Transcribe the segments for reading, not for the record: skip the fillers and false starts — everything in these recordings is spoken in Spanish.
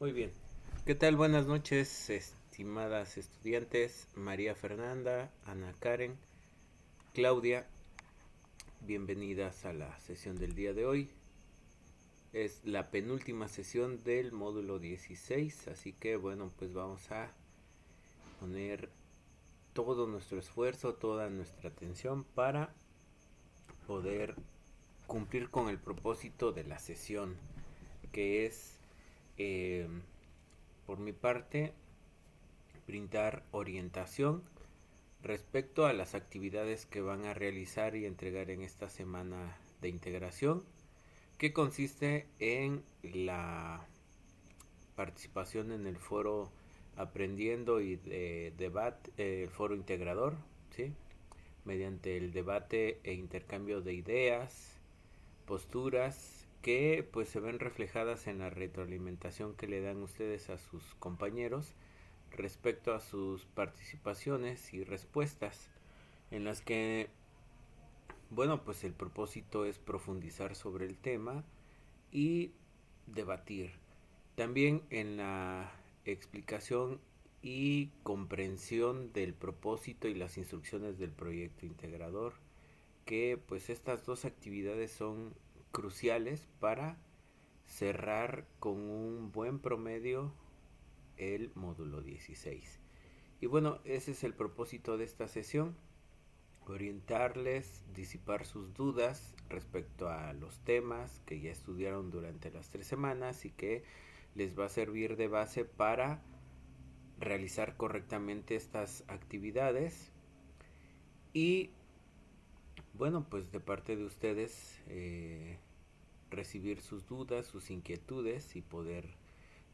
Muy bien. ¿Qué tal? Buenas noches, estimadas estudiantes. María Fernanda, Ana Karen, Claudia. Bienvenidas a la sesión del día de hoy. Es la penúltima sesión del módulo 16, así que bueno, pues vamos a poner todo nuestro esfuerzo, toda nuestra atención para poder cumplir con el propósito de la sesión, que es, eh, por mi parte, brindar orientación respecto a las actividades que van a realizar y entregar en esta semana de integración, que consiste en la participación en el foro aprendiendo y de debate, el foro integrador, ¿sí? Mediante el debate e intercambio de ideas, posturas que pues se ven reflejadas en la retroalimentación que le dan ustedes a sus compañeros respecto a sus participaciones y respuestas, en las que, bueno, pues el propósito es profundizar sobre el tema y debatir. También en la explicación y comprensión del propósito y las instrucciones del proyecto integrador, que pues estas dos actividades son cruciales para cerrar con un buen promedio el módulo 16. Y bueno, ese es el propósito de esta sesión: orientarles, disipar sus dudas respecto a los temas que ya estudiaron durante las 3 semanas y que les va a servir de base para realizar correctamente estas actividades. Y bueno, pues de parte de ustedes, recibir sus dudas, sus inquietudes y poder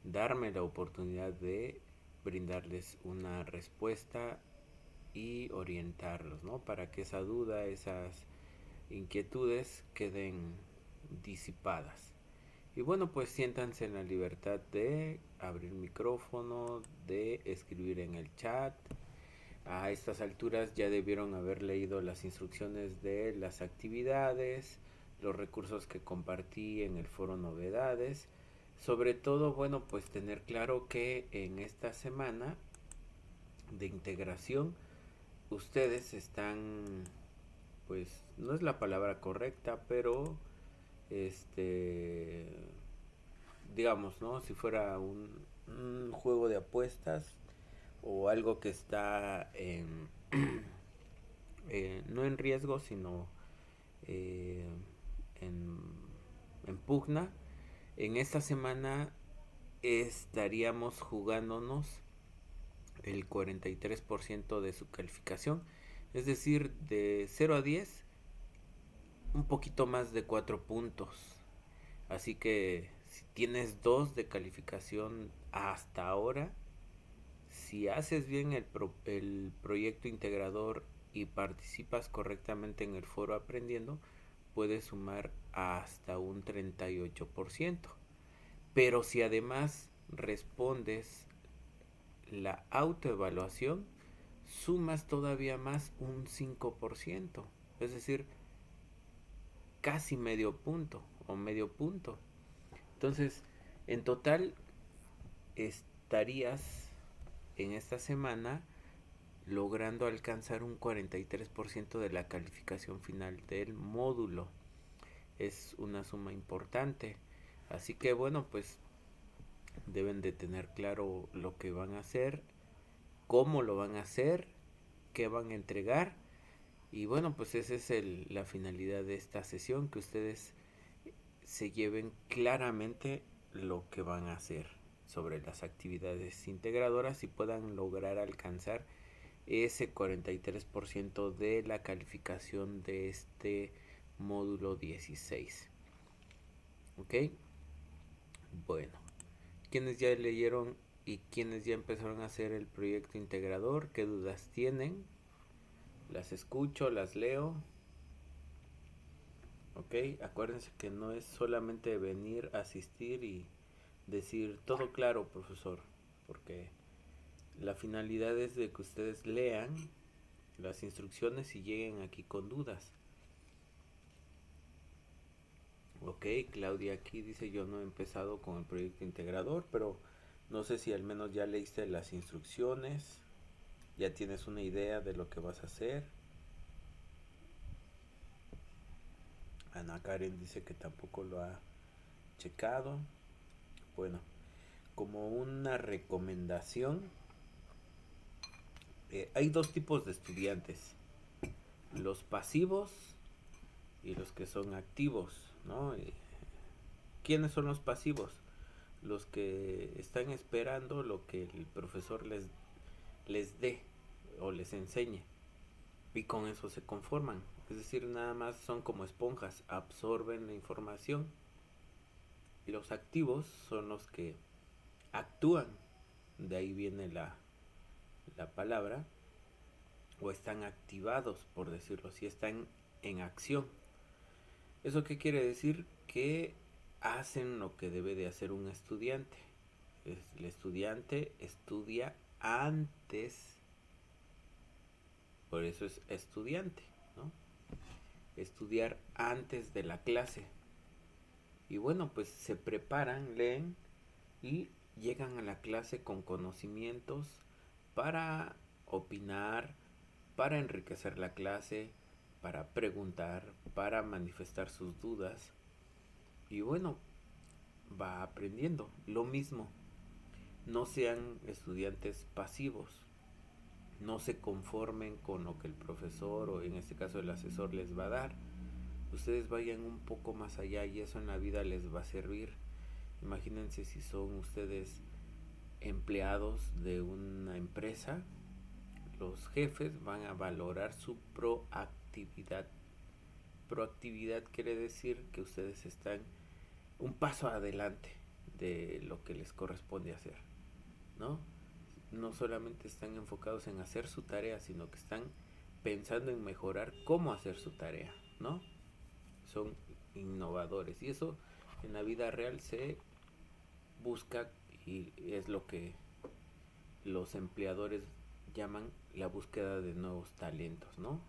darme la oportunidad de brindarles una respuesta y orientarlos, ¿no? Para que esa duda, esas inquietudes queden disipadas. Y bueno, pues siéntanse en la libertad de abrir micrófono, de escribir en el chat. A estas alturas ya debieron haber leído las instrucciones de las actividades, los recursos que compartí en el foro novedades. Sobre todo, bueno, pues tener claro que en esta semana de integración ustedes están, pues no es la palabra correcta, pero este, digamos, ¿no? Si fuera un juego de apuestas o algo que está no en riesgo, sino eh, en, en pugna, en esta semana estaríamos jugándonos el 43% de su calificación, es decir, de 0 a 10, un poquito más de 4 puntos. Así que si tienes 2 de calificación hasta ahora, si haces bien el proyecto integrador y participas correctamente en el foro aprendiendo, puedes sumar hasta un 38%. Pero si además respondes la autoevaluación, sumas todavía más un 5%. Es decir, casi medio punto o medio punto. Entonces, en total estarías en esta semana logrando alcanzar un 43% de la calificación final del módulo. Es una suma importante. Así que bueno, pues deben de tener claro lo que van a hacer, cómo lo van a hacer, qué van a entregar. Y bueno, pues esa es la finalidad de esta sesión, que ustedes se lleven claramente lo que van a hacer sobre las actividades integradoras y puedan lograr alcanzar ese 43% de la calificación de este módulo 16. ¿Ok? Bueno, quienes ya leyeron y quienes ya empezaron a hacer el proyecto integrador, ¿qué dudas tienen? Las escucho, las leo. ¿Ok? Acuérdense que no es solamente venir, asistir y decir todo claro, profesor, porque la finalidad es de que ustedes lean las instrucciones y lleguen aquí con dudas. Ok, Claudia aquí dice yo no he empezado con el proyecto integrador, pero no sé si al menos ya leíste las instrucciones, ya tienes una idea de lo que vas a hacer. Ana Karen dice que tampoco lo ha checado. Bueno, como una recomendación, hay dos tipos de estudiantes, los pasivos y los que son activos, ¿no? ¿Quiénes son los pasivos? Los que están esperando lo que el profesor les dé o les enseñe y con eso se conforman. Es decir, nada más son como esponjas, absorben la información. Y los activos son los que actúan, de ahí viene la palabra, o están activados, por decirlo así, están en acción. ¿Eso qué quiere decir? Que hacen lo que debe de hacer un estudiante. El estudiante estudia antes, por eso es estudiante, ¿no? Estudiar antes de la clase. Y bueno, pues se preparan, leen y llegan a la clase con conocimientos para opinar, para enriquecer la clase, para preguntar, para manifestar sus dudas. Y bueno, va aprendiendo. Lo mismo, no sean estudiantes pasivos. No se conformen con lo que el profesor o en este caso el asesor les va a dar. Ustedes vayan un poco más allá y eso en la vida les va a servir. Imagínense si son ustedes empleados de una empresa, los jefes van a valorar su proactividad. Proactividad quiere decir que ustedes están un paso adelante de lo que les corresponde hacer, ¿no? No solamente están enfocados en hacer su tarea, sino que están pensando en mejorar cómo hacer su tarea, ¿no? Son innovadores y eso en la vida real se busca y es lo que los empleadores llaman la búsqueda de nuevos talentos, ¿no?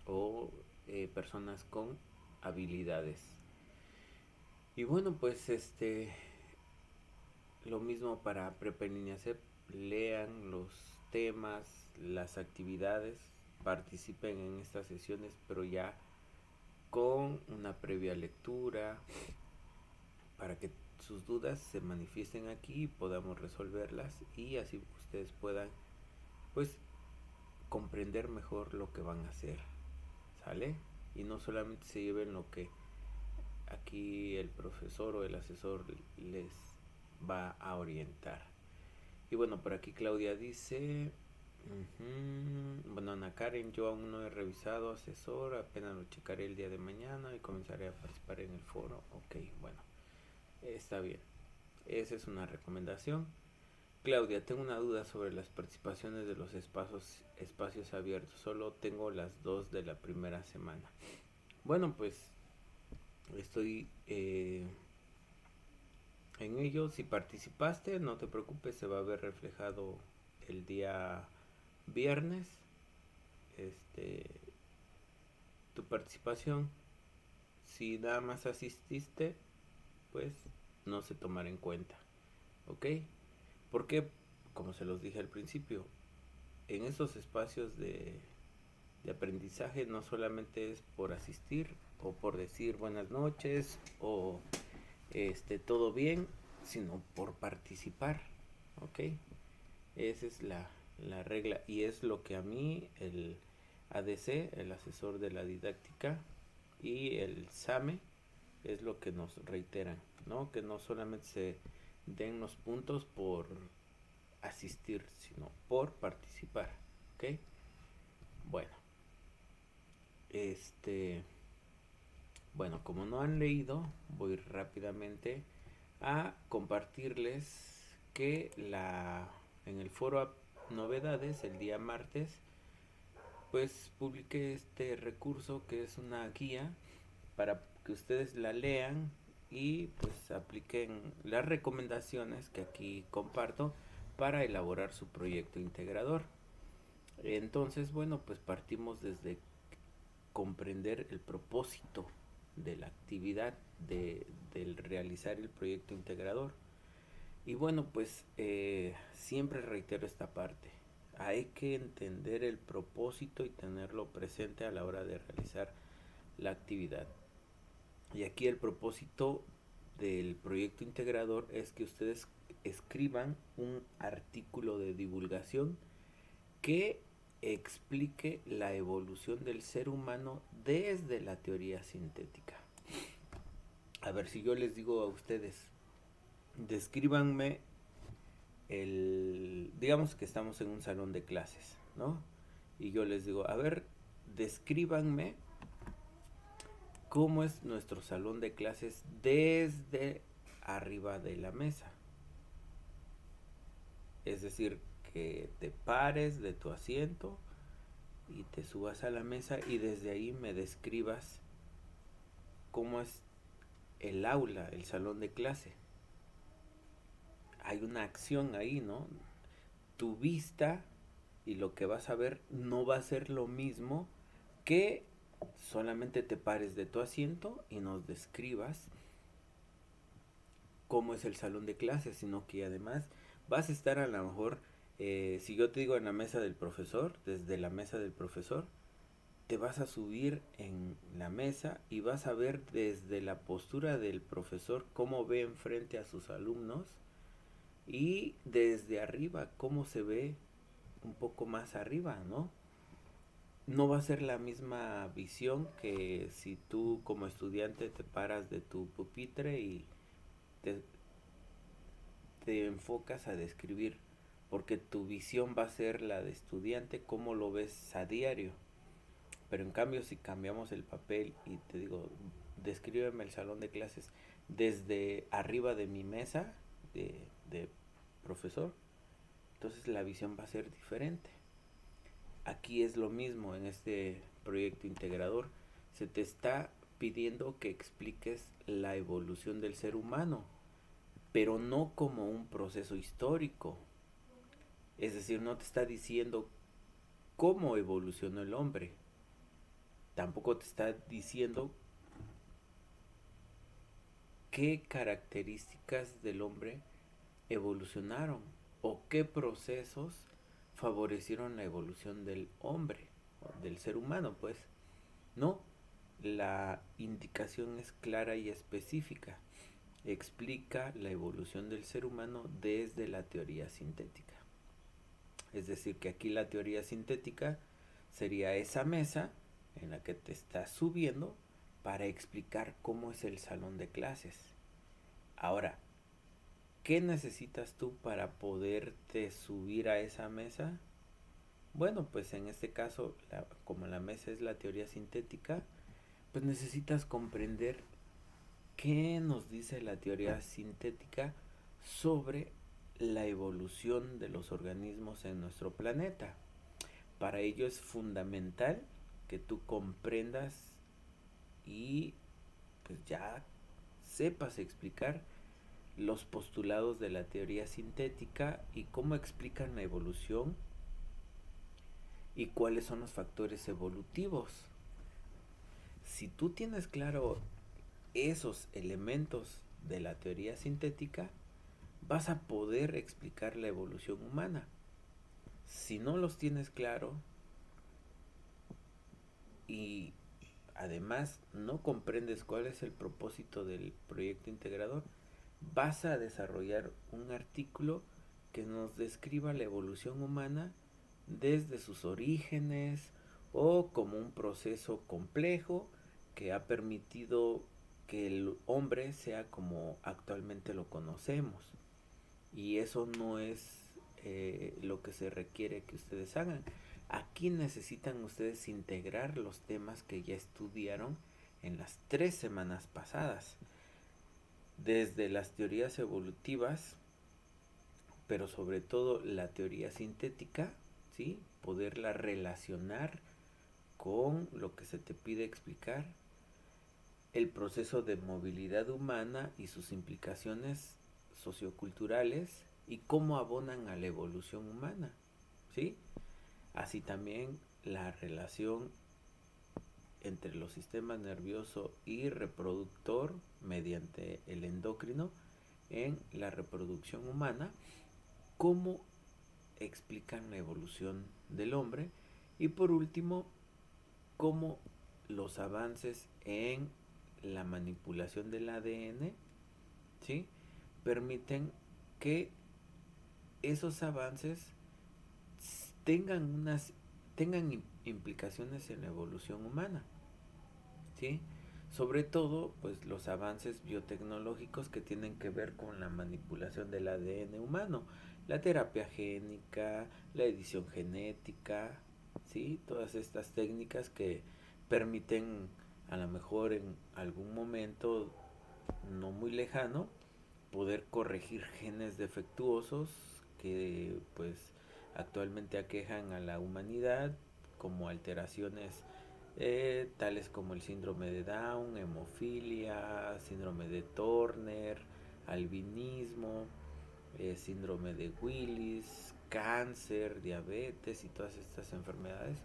O personas con habilidades. Y bueno, pues lo mismo para Prepa en línea CEP, lean los temas, las actividades, participen en estas sesiones, pero ya con una previa lectura para que sus dudas se manifiesten aquí y podamos resolverlas y así ustedes puedan pues comprender mejor lo que van a hacer, ¿sale? Y no solamente se lleven lo que aquí el profesor o el asesor les va a orientar. Y bueno, por aquí Claudia dice, bueno, Ana Karen, yo aún no he revisado asesor, apenas lo checaré el día de mañana y comenzaré a participar en el foro. Ok, bueno, está bien. Esa es una recomendación. Claudia, tengo una duda sobre las participaciones de los espacios abiertos. Solo tengo las dos de la primera semana. Bueno, pues estoy en ello. Si participaste, no te preocupes, se va a ver reflejado el día viernes tu participación. Si nada más asististe, pues no se tomará en cuenta. ¿Ok? Porque, como se los dije al principio, en esos espacios de aprendizaje no solamente es por asistir o por decir buenas noches o todo bien, sino por participar, ¿ok? Esa es la regla y es lo que a mí el ADC, el asesor de la didáctica y el SAME es lo que nos reiteran, ¿no? Que no solamente se den los puntos por asistir, sino por participar, ¿ok? Bueno, bueno, como no han leído, voy rápidamente a compartirles que en el foro novedades el día martes pues publiqué este recurso que es una guía para que ustedes la lean y pues apliquen las recomendaciones que aquí comparto para elaborar su proyecto integrador. Entonces, bueno, pues partimos desde comprender el propósito, de la actividad del realizar el proyecto integrador. Y bueno, pues siempre reitero esta parte. Hay que entender el propósito y tenerlo presente a la hora de realizar la actividad. Y aquí el propósito del proyecto integrador es que ustedes escriban un artículo de divulgación que explique la evolución del ser humano desde la teoría sintética. A ver, si yo les digo a ustedes, descríbanme digamos que estamos en un salón de clases, ¿no? Y yo les digo, a ver, descríbanme cómo es nuestro salón de clases desde arriba de la mesa. Es decir, que te pares de tu asiento y te subas a la mesa y desde ahí me describas cómo es el aula, el salón de clase. Hay una acción ahí, ¿no? Tu vista y lo que vas a ver no va a ser lo mismo que solamente te pares de tu asiento y nos describas cómo es el salón de clases, sino que además vas a estar a lo mejor, si yo te digo en la mesa del profesor, desde la mesa del profesor, te vas a subir en la mesa y vas a ver desde la postura del profesor cómo ve enfrente a sus alumnos y desde arriba cómo se ve un poco más arriba, ¿no? No va a ser la misma visión que si tú como estudiante te paras de tu pupitre y te, te enfocas a describir, porque tu visión va a ser la de estudiante, cómo lo ves a diario. Pero en cambio, si cambiamos el papel y te digo, descríbeme el salón de clases desde arriba de mi mesa de profesor, entonces la visión va a ser diferente. Aquí es lo mismo en este proyecto integrador. Se te está pidiendo que expliques la evolución del ser humano, pero no como un proceso histórico. Es decir, no te está diciendo cómo evolucionó el hombre. Tampoco te está diciendo qué características del hombre evolucionaron o qué procesos favorecieron la evolución del hombre, del ser humano, pues. No, la indicación es clara y específica. Explica la evolución del ser humano desde la teoría sintética. Es decir, que aquí la teoría sintética sería esa mesa en la que te estás subiendo para explicar cómo es el salón de clases. Ahora, ¿qué necesitas tú para poderte subir a esa mesa? Bueno, pues en este caso, como la mesa es la teoría sintética, pues necesitas comprender qué nos dice la teoría sintética sobre la evolución de los organismos en nuestro planeta. Para ello es fundamental que tú comprendas y pues ya sepas explicar los postulados de la teoría sintética y cómo explican la evolución y cuáles son los factores evolutivos. Si tú tienes claro esos elementos de la teoría sintética, vas a poder explicar la evolución humana. Si no los tienes claro y además no comprendes cuál es el propósito del proyecto integrador, vas a desarrollar un artículo que nos describa la evolución humana desde sus orígenes o como un proceso complejo que ha permitido que el hombre sea como actualmente lo conocemos. Y eso no es lo que se requiere que ustedes hagan. Aquí necesitan ustedes integrar los temas que ya estudiaron en las 3 semanas pasadas. Desde las teorías evolutivas, pero sobre todo la teoría sintética, ¿sí? Poderla relacionar con lo que se te pide explicar, el proceso de movilidad humana y sus implicaciones socioculturales y cómo abonan a la evolución humana, ¿sí? Así también la relación entre los sistemas nervioso y reproductor mediante el endocrino en la reproducción humana, cómo explican la evolución del hombre y por último, cómo los avances en la manipulación del ADN, ¿sí?, permiten que esos avances tengan implicaciones en la evolución humana, ¿sí? Sobre todo, pues los avances biotecnológicos que tienen que ver con la manipulación del ADN humano, la terapia génica, la edición genética, ¿sí? Todas estas técnicas que permiten a lo mejor en algún momento no muy lejano poder corregir genes defectuosos que pues actualmente aquejan a la humanidad, como alteraciones tales como el síndrome de Down, hemofilia, síndrome de Turner, albinismo, síndrome de Willis, cáncer, diabetes y todas estas enfermedades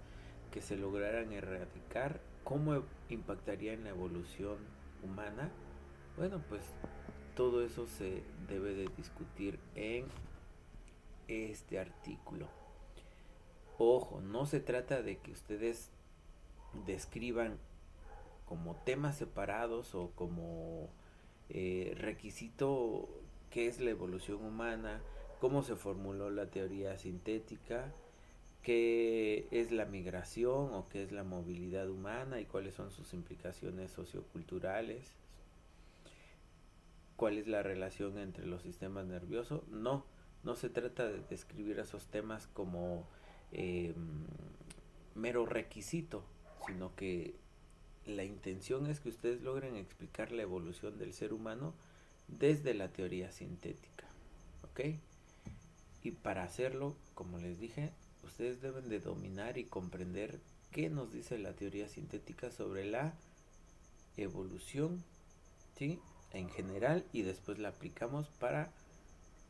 que se lograran erradicar. ¿Cómo impactaría en la evolución humana? Bueno, pues todo eso se debe de discutir en este artículo. Ojo, no se trata de que ustedes describan como temas separados o como requisito qué es la evolución humana, cómo se formuló la teoría sintética, qué es la migración o qué es la movilidad humana y cuáles son sus implicaciones socioculturales, cuál es la relación entre los sistemas nerviosos. No, no se trata de describir esos temas como eh, mero requisito, sino que la intención es que ustedes logren explicar la evolución del ser humano desde la teoría sintética, ¿ok? Y para hacerlo, como les dije, ustedes deben de dominar y comprender qué nos dice la teoría sintética sobre la evolución, ¿sí?, en general, y después la aplicamos para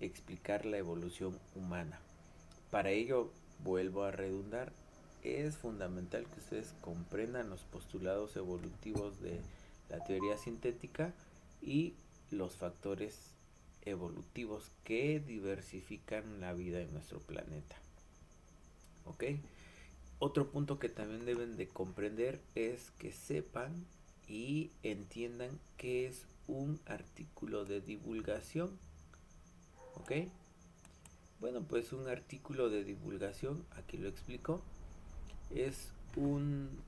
explicar la evolución humana. Para ello, vuelvo a redundar, es fundamental que ustedes comprendan los postulados evolutivos de la teoría sintética y los factores evolutivos que diversifican la vida en nuestro planeta. ¿Ok? Otro punto que también deben de comprender es que sepan y entiendan qué es un artículo de divulgación. ¿Ok? Bueno, pues un artículo de divulgación, aquí lo explico, es un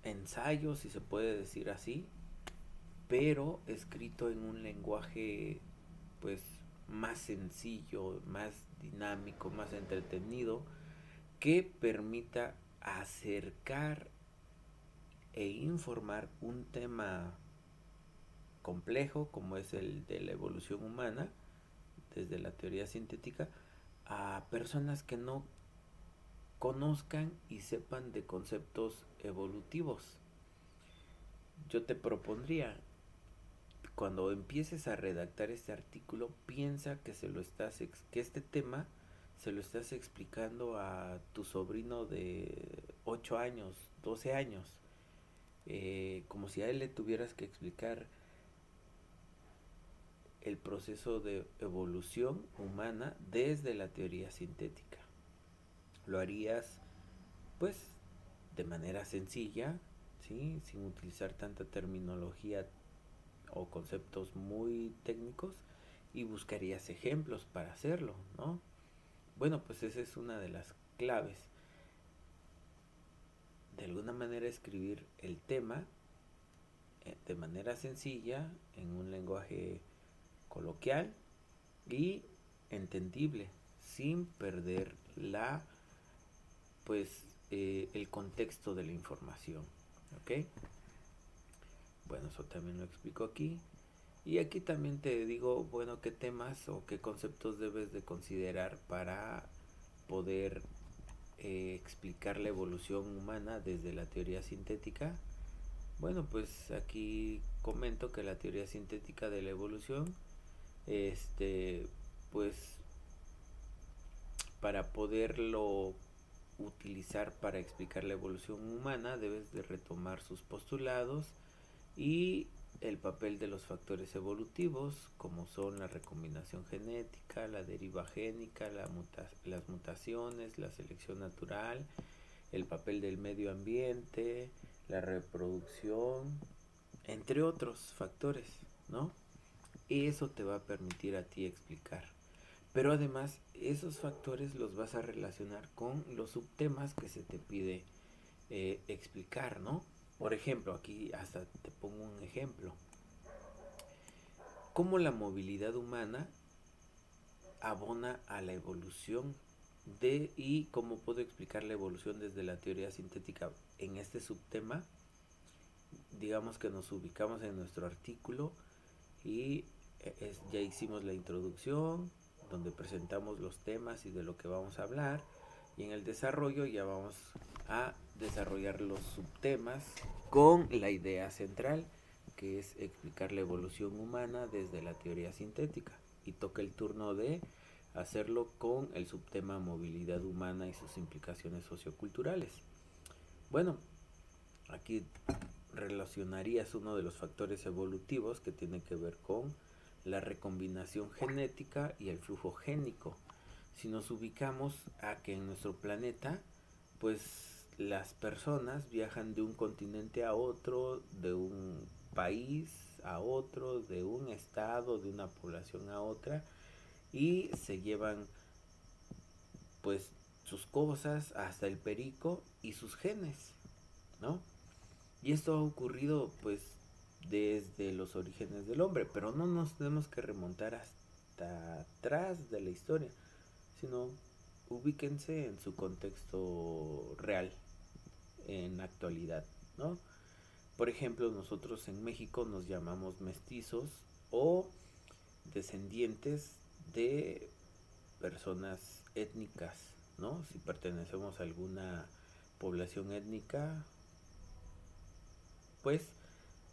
ensayo, si se puede decir así, pero escrito en un lenguaje pues más sencillo, más dinámico, más entretenido, que permita acercar e informar un tema complejo como es el de la evolución humana desde la teoría sintética a personas que no conozcan y sepan de conceptos evolutivos. Yo te propondría, cuando empieces a redactar este artículo, piensa que que este tema se lo estás explicando a tu sobrino de 8 años, 12 años, como si a él le tuvieras que explicar el proceso de evolución humana desde la teoría sintética. Lo harías pues de manera sencilla, ¿sí?, sin utilizar tanta terminología o conceptos muy técnicos, y buscarías ejemplos para hacerlo, ¿no? Bueno, pues esa es una de las claves. De alguna manera escribir el tema de manera sencilla, en un lenguaje coloquial y entendible, sin perder el contexto de la información, ¿ok? Bueno, eso también lo explico aquí. Y aquí también te digo, bueno, qué temas o qué conceptos debes de considerar para poder explicar la evolución humana desde la teoría sintética. Bueno, pues aquí comento que la teoría sintética de la evolución, pues para poderlo utilizar para explicar la evolución humana, debes de retomar sus postulados y el papel de los factores evolutivos, como son la recombinación genética, la deriva génica, las mutaciones, la selección natural, el papel del medio ambiente, la reproducción, entre otros factores, ¿no? Eso te va a permitir a ti explicar. Pero además, esos factores los vas a relacionar con los subtemas que se te pide explicar, ¿no? Por ejemplo, aquí hasta te pongo un ejemplo. ¿Cómo la movilidad humana abona a la evolución y cómo puedo explicar la evolución desde la teoría sintética en este subtema? Digamos que nos ubicamos en nuestro artículo y ya hicimos la introducción donde presentamos los temas y de lo que vamos a hablar, y en el desarrollo ya vamos a desarrollar los subtemas con la idea central, que es explicar la evolución humana desde la teoría sintética, y toca el turno de hacerlo con el subtema movilidad humana y sus implicaciones socioculturales. Bueno, aquí relacionarías uno de los factores evolutivos que tiene que ver con la recombinación genética y el flujo génico. Si nos ubicamos a que en nuestro planeta, pues las personas viajan de un continente a otro, de un país a otro, de un estado, de una población a otra, y se llevan pues sus cosas, hasta el perico y sus genes, ¿no? Y esto ha ocurrido pues desde los orígenes del hombre, pero no nos tenemos que remontar hasta atrás de la historia, sino ubíquense en su contexto real, en la actualidad, ¿no? Por ejemplo, nosotros en México nos llamamos mestizos o descendientes de personas étnicas, ¿no? Si pertenecemos a alguna población étnica, pues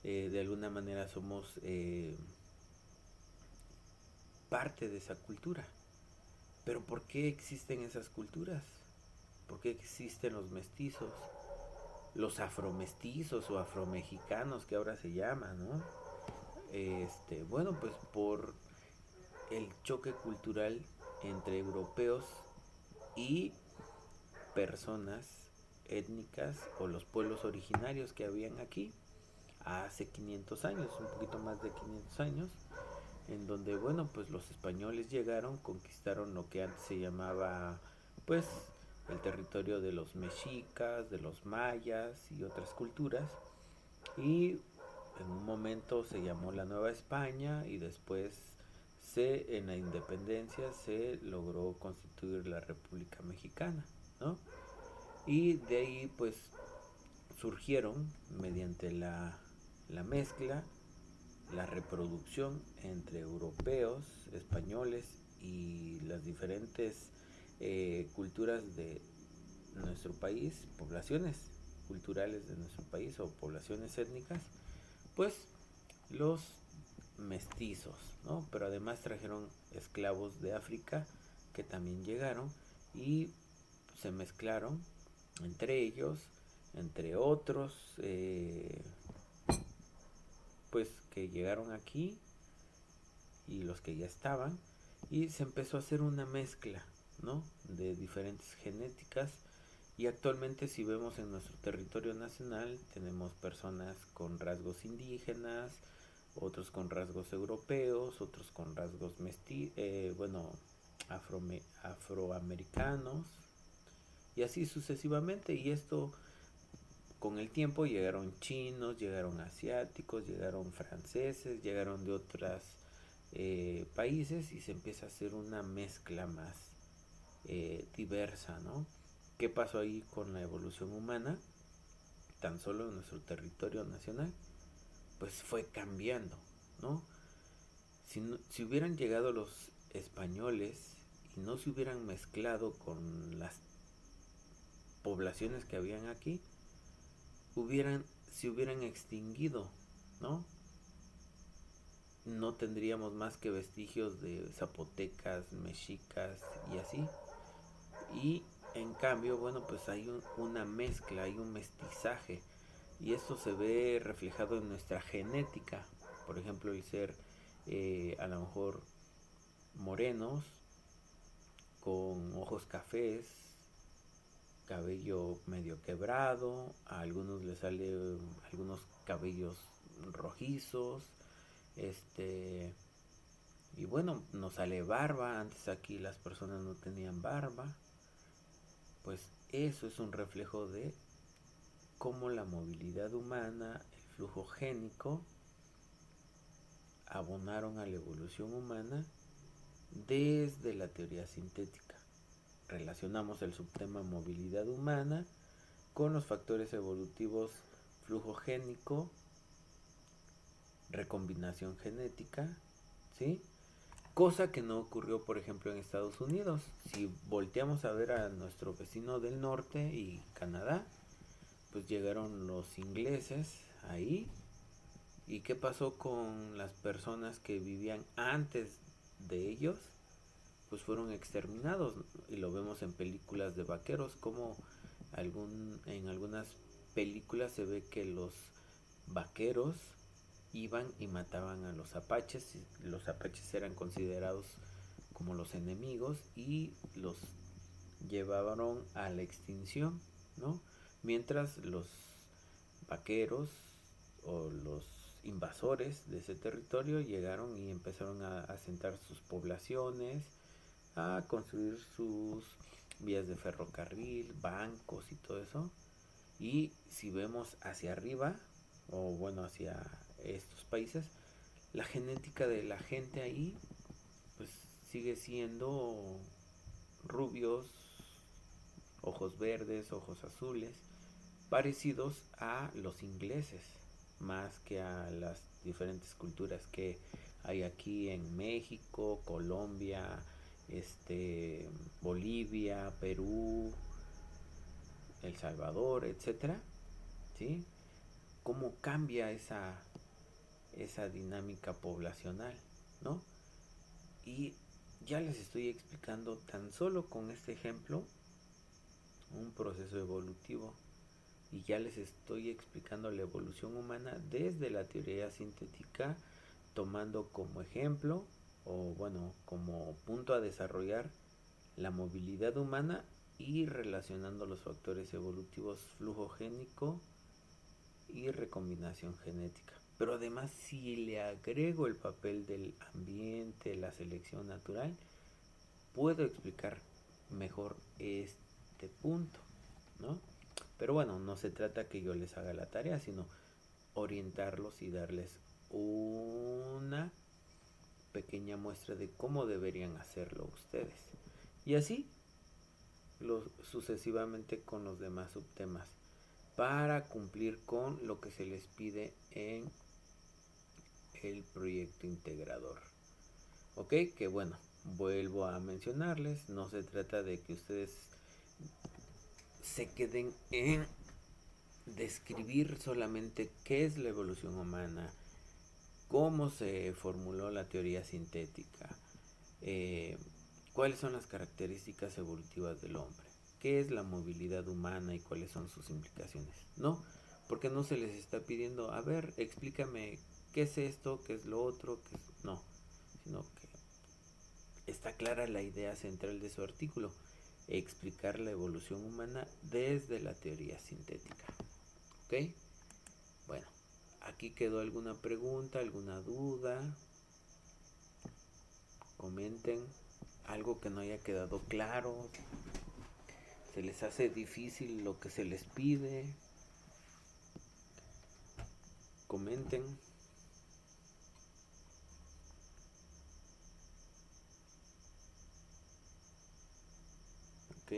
de alguna manera somos parte de esa cultura. Pero ¿por qué existen esas culturas? ¿Por qué existen los mestizos? Los afromestizos o afromexicanos que ahora se llaman, ¿no? Bueno, pues por el choque cultural entre europeos y personas étnicas o los pueblos originarios que habían aquí hace 500 años, un poquito más de 500 años, en donde, bueno, pues los españoles llegaron, conquistaron lo que antes se llamaba, pues, el territorio de los mexicas, de los mayas y otras culturas, y en un momento se llamó la Nueva España y después en la independencia se logró constituir la República Mexicana, ¿no? Y de ahí pues surgieron mediante la mezcla, la reproducción entre europeos, españoles y las diferentes culturas de nuestro país, poblaciones culturales de nuestro país o poblaciones étnicas, pues los mestizos, ¿no? Pero además trajeron esclavos de África que también llegaron y se mezclaron entre ellos, entre otros, pues que llegaron aquí y los que ya estaban, y se empezó a hacer una mezcla, ¿no? De diferentes genéticas, y actualmente si vemos en nuestro territorio nacional tenemos personas con rasgos indígenas, otros con rasgos europeos, otros con rasgos afroamericanos, y así sucesivamente. Y esto con el tiempo llegaron chinos, llegaron asiáticos, llegaron franceses, llegaron de otros países, y se empieza a hacer una mezcla más diversa, ¿no? ¿Qué pasó ahí con la evolución humana? Tan solo en nuestro territorio nacional, pues fue cambiando, ¿no? Si hubieran llegado los españoles y no se hubieran mezclado con las poblaciones que habían aquí, se hubieran extinguido, ¿no? No tendríamos más que vestigios de zapotecas, mexicas y así. Y En cambio, bueno, pues hay una mezcla, hay un mestizaje. Y esto se ve reflejado en nuestra genética. Por ejemplo, el ser a lo mejor morenos, con ojos cafés, cabello medio quebrado, a algunos les sale algunos cabellos rojizos, este, y bueno, nos sale barba, antes aquí las personas no tenían barba, pues eso es un reflejo de cómo la movilidad humana, el flujo génico, abonaron a la evolución humana desde la teoría sintética. Relacionamos el subtema movilidad humana con los factores evolutivos flujo génico, recombinación genética, ¿sí? Cosa que no ocurrió, por ejemplo, en Estados Unidos. Si volteamos a ver a nuestro vecino del norte y Canadá, pues llegaron los ingleses ahí. ¿Y qué pasó con las personas que vivían antes de ellos? Pues fueron exterminados. Y lo vemos en películas de vaqueros, como en algunas películas se ve que los vaqueros iban y mataban a los apaches. Los apaches eran considerados como los enemigos y los llevaron a la extinción, ¿no? Mientras los vaqueros o los invasores de ese territorio llegaron y empezaron a asentar sus poblaciones, a construir sus vías de ferrocarril, bancos y todo eso. Y si vemos hacia arriba, o bueno, hacia estos países, la genética de la gente ahí, pues sigue siendo rubios, ojos verdes, ojos azules, parecidos a los ingleses, más que a las diferentes culturas que hay aquí en México, Colombia, Bolivia, Perú, El Salvador, etcétera, ¿sí? Cómo cambia esa dinámica poblacional, ¿no? Y ya les estoy explicando tan solo con este ejemplo un proceso evolutivo, y ya les estoy explicando la evolución humana desde la teoría sintética, tomando como ejemplo o bueno, como punto a desarrollar la movilidad humana y relacionando los factores evolutivos flujo génico y recombinación genética. Pero además, si le agrego el papel del ambiente, la selección natural, puedo explicar mejor este punto, ¿no? Pero bueno, no se trata que yo les haga la tarea, sino orientarlos y darles una pequeña muestra de cómo deberían hacerlo ustedes. Y así sucesivamente con los demás subtemas, para cumplir con lo que se les pide en el proyecto integrador. Ok, que bueno, vuelvo a mencionarles, no se trata de que ustedes se queden en describir solamente qué es la evolución humana, cómo se formuló la teoría sintética, eh, cuáles son las características evolutivas del hombre, qué es la movilidad humana y cuáles son sus implicaciones. No, porque no se les está pidiendo, a ver, explícame qué es esto, qué es lo otro, qué es... No, sino que está clara la idea central de su artículo, explicar la evolución humana desde la teoría sintética. ¿Ok? Bueno, aquí quedó alguna pregunta, alguna duda. Comenten algo que no haya quedado claro. ¿Se les hace difícil lo que se les pide? Comenten. Ok,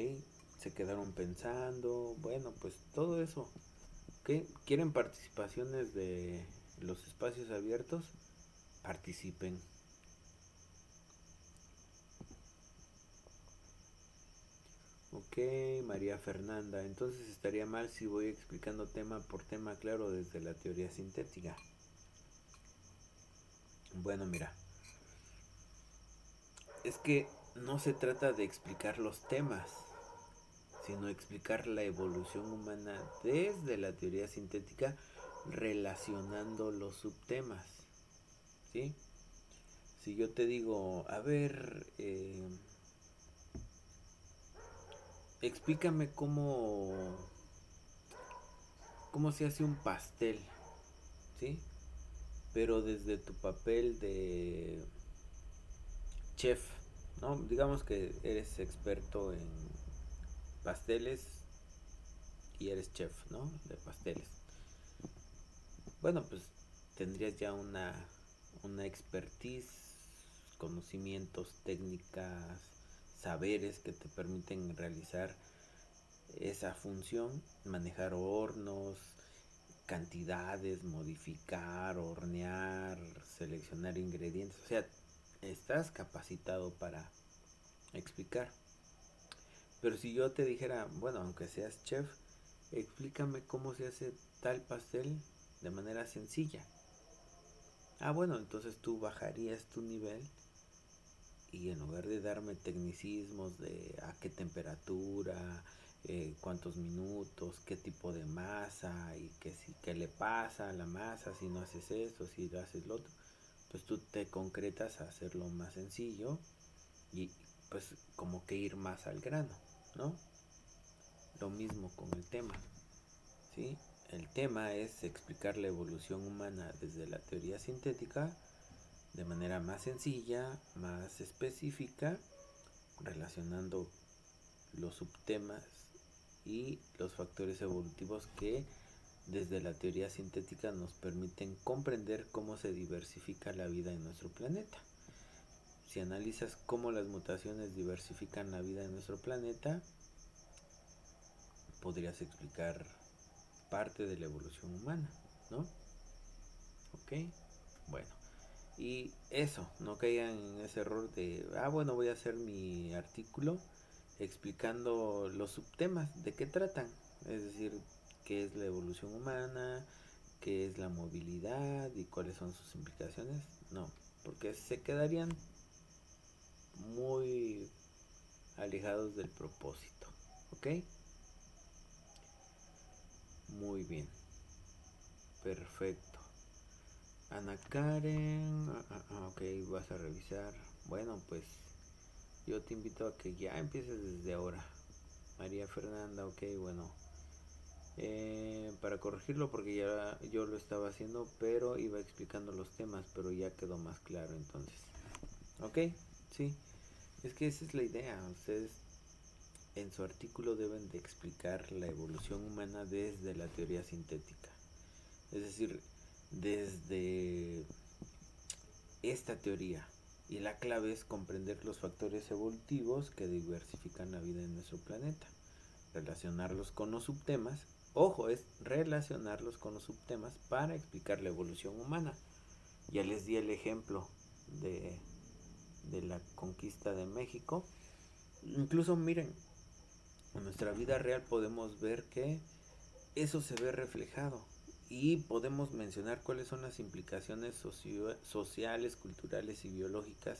se quedaron pensando. Bueno, pues todo eso. Ok, ¿quieren participaciones de los espacios abiertos? Participen. Ok, María Fernanda, entonces estaría mal si voy explicando tema por tema claro desde la teoría sintética. Bueno, mira, es que no se trata de explicar los temas, sino explicar la evolución humana desde la teoría sintética relacionando los subtemas, ¿sí? Si yo te digo, a ver, explícame cómo se hace un pastel, ¿sí? Pero desde tu papel de chef, ¿no? Digamos que eres experto en pasteles y eres chef, ¿no? De pasteles. Bueno, pues tendrías ya una expertise, conocimientos, técnicas, saberes que te permiten realizar esa función, manejar hornos, cantidades, modificar, hornear, seleccionar ingredientes. O sea, estás capacitado para explicar. Pero si yo te dijera, bueno, aunque seas chef, explícame cómo se hace tal pastel de manera sencilla. Ah, bueno, entonces tú bajarías tu nivel y en lugar de darme tecnicismos de a qué temperatura, cuántos minutos, qué tipo de masa y qué le pasa a la masa si no haces eso, si lo haces lo otro, pues tú te concretas a hacerlo más sencillo y pues como que ir más al grano, ¿no? Lo mismo con el tema, ¿sí? El tema es explicar la evolución humana desde la teoría sintética de manera más sencilla, más específica, relacionando los subtemas y los factores evolutivos que desde la teoría sintética nos permiten comprender cómo se diversifica la vida en nuestro planeta. Si analizas cómo las mutaciones diversifican la vida en nuestro planeta, podrías explicar parte de la evolución humana, ¿no? Ok, bueno. Y eso, no caigan en ese error de, bueno, voy a hacer mi artículo explicando los subtemas, de qué tratan, es decir, qué es la evolución humana, qué es la movilidad y cuáles son sus implicaciones. No, porque se quedarían muy alejados del propósito, ¿ok? Muy bien, perfecto. Ana Karen, ok, vas a revisar. Bueno, pues yo te invito a que ya empieces desde ahora. María Fernanda, ok, bueno. Para corregirlo porque ya yo lo estaba haciendo, pero iba explicando los temas, pero ya quedó más claro entonces. Ok, sí. Es que esa es la idea. Ustedes en su artículo deben de explicar la evolución humana desde la teoría sintética. Es decir, desde esta teoría. Y la clave es comprender los factores evolutivos que diversifican la vida en nuestro planeta, relacionarlos con los subtemas. Ojo, es relacionarlos con los subtemas para explicar la evolución humana. Ya les di el ejemplo de la conquista de México. Incluso miren, en nuestra vida real podemos ver que eso se ve reflejado y podemos mencionar cuáles son las implicaciones sociales, culturales y biológicas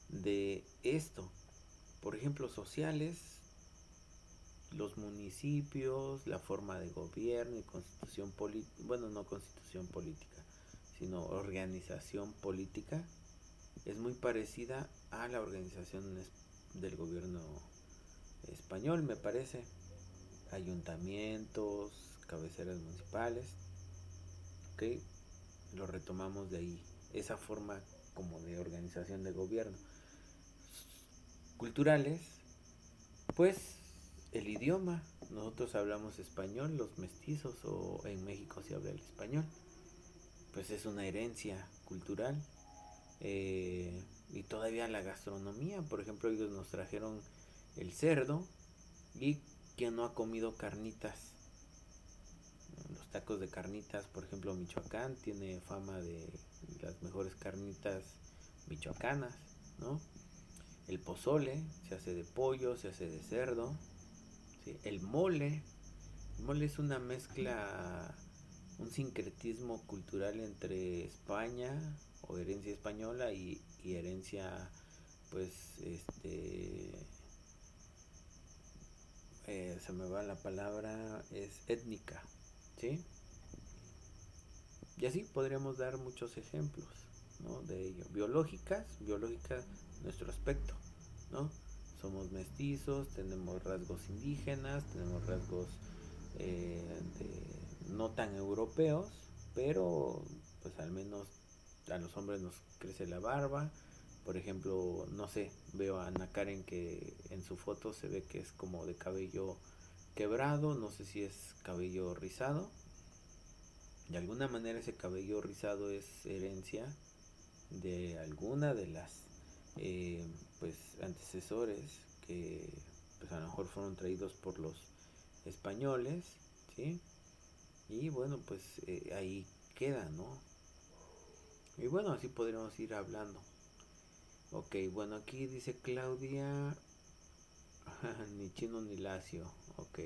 de esto. Por ejemplo, sociales, los municipios, la forma de gobierno y constitución política, bueno, no constitución política, sino organización política, es muy parecida a la organización del gobierno español, me parece. Ayuntamientos, cabeceras municipales, ok, lo retomamos de ahí, esa forma como de organización de gobierno. Culturales, pues el idioma, nosotros hablamos español, los mestizos, o en México se habla el español, pues es una herencia cultural. Y todavía la gastronomía, por ejemplo, ellos nos trajeron el cerdo y quien no ha comido carnitas, los tacos de carnitas, por ejemplo, Michoacán tiene fama de las mejores carnitas michoacanas, ¿no? El pozole se hace de pollo, se hace de cerdo, ¿sí? El mole es una mezcla, un sincretismo cultural entre España o herencia española y herencia, pues, se me va la palabra, es étnica, ¿sí? Y así podríamos dar muchos ejemplos, ¿no? De ello. Biológica, nuestro aspecto, ¿no? Somos mestizos, tenemos rasgos indígenas, tenemos rasgos no tan europeos, pero pues al menos a los hombres nos crece la barba. Por ejemplo, no sé, veo a Ana Karen que en su foto se ve que es como de cabello quebrado, no sé si es cabello rizado. De alguna manera ese cabello rizado es herencia de alguna de las eh, pues antecesores que pues a lo mejor fueron traídos por los españoles, ¿sí? Y bueno, pues ahí queda, ¿no? Y bueno, así podríamos ir hablando. Ok, bueno, aquí dice Claudia, ni chino ni lacio, ok.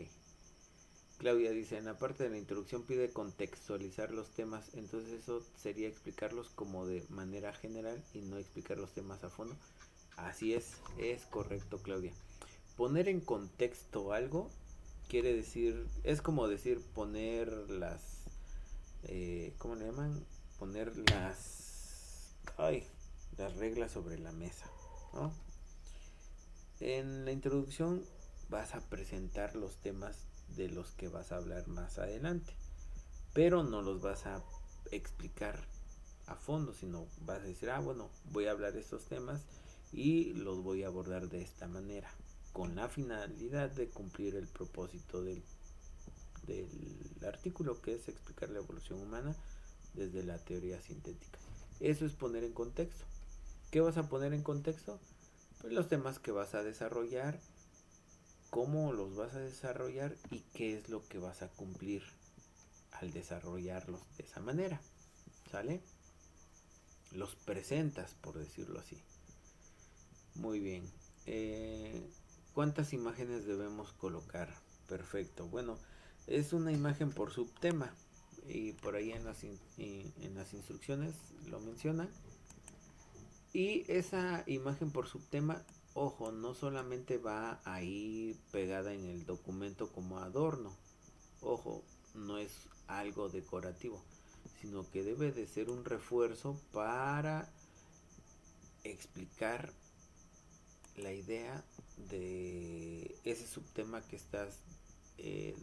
Claudia dice, en la parte de la introducción pide contextualizar los temas, entonces eso sería explicarlos como de manera general y no explicar los temas a fondo. Así es correcto, Claudia. Poner en contexto algo quiere decir, es como decir poner las, ¿cómo le llaman? Poner las reglas sobre la mesa, ¿no? En la introducción vas a presentar los temas de los que vas a hablar más adelante, pero no los vas a explicar a fondo, sino vas a decir, bueno, voy a hablar de estos temas y los voy a abordar de esta manera, con la finalidad de cumplir el propósito del artículo, que es explicar la evolución humana desde la teoría sintética. Eso es poner en contexto. ¿Qué vas a poner en contexto? Pues los temas que vas a desarrollar, cómo los vas a desarrollar y qué es lo que vas a cumplir al desarrollarlos de esa manera. ¿Sale? Los presentas, por decirlo así. Muy bien. ¿Cuántas imágenes debemos colocar? Perfecto. Bueno, es una imagen por subtema. Y por ahí en las instrucciones lo menciona. Y esa imagen por subtema, ojo, no solamente va ahí pegada en el documento como adorno. Ojo, no es algo decorativo, sino que debe de ser un refuerzo para explicar la idea de ese subtema que estás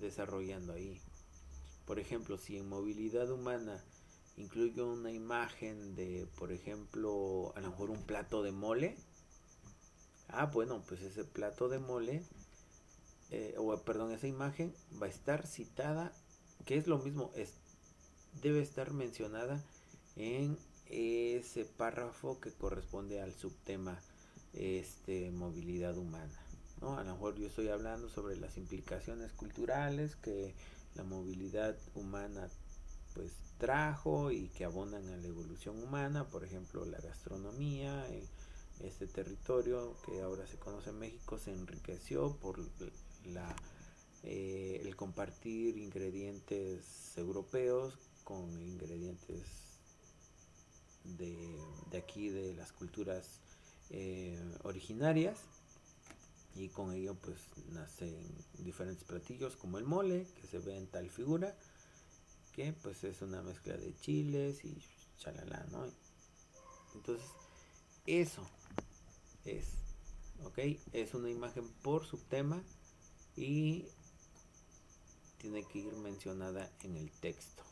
desarrollando ahí. Por ejemplo, si en movilidad humana incluyo una imagen de, por ejemplo, a lo mejor un plato de mole, bueno, pues ese plato de mole, esa imagen va a estar citada, que es lo mismo, debe estar mencionada en ese párrafo que corresponde al subtema movilidad humana, ¿no? A lo mejor yo estoy hablando sobre las implicaciones culturales que la movilidad humana pues trajo y que abonan a la evolución humana, por ejemplo la gastronomía, este territorio que ahora se conoce en México se enriqueció por el compartir ingredientes europeos con ingredientes de aquí, de las culturas originarias, y con ello pues nacen diferentes platillos como el mole, que se ve en tal figura, que pues es una mezcla de chiles y chalala, ¿no? Entonces eso es, ok, es una imagen por subtema y tiene que ir mencionada en el texto,